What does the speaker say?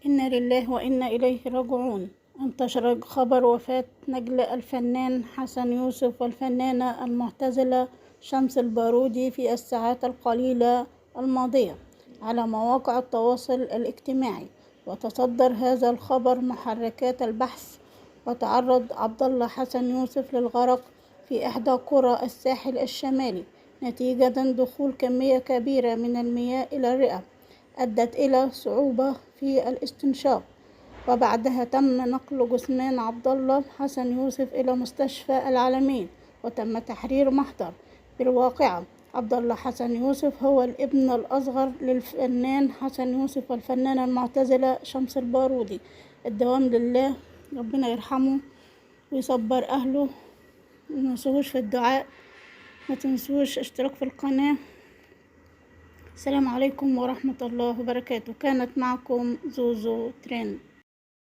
إنا لله وإنا إليه راجعون. انتشر خبر وفاة نجل الفنان حسن يوسف والفنانة المعتزلة شمس البارودي في الساعات القليلة الماضية على مواقع التواصل الاجتماعي، وتصدر هذا الخبر محركات البحث. وتعرض عبدالله حسن يوسف للغرق في إحدى قرى الساحل الشمالي نتيجة دخول كمية كبيرة من المياه إلى الرئة أدت إلى صعوبة في الاستنشاق، وبعدها تم نقل جثمان عبدالله حسن يوسف إلى مستشفى العالمين وتم تحرير محضر بالواقعة. عبدالله حسن يوسف هو الابن الأصغر للفنان حسن يوسف والفنانة المعتزلة شمس البارودي. الدوام لله، ربنا يرحمه ويصبر أهله. متنسوش في الدعاء، متنسوش اشتراك في القناة. السلام عليكم ورحمة الله وبركاته. كانت معكم زوزو ترند.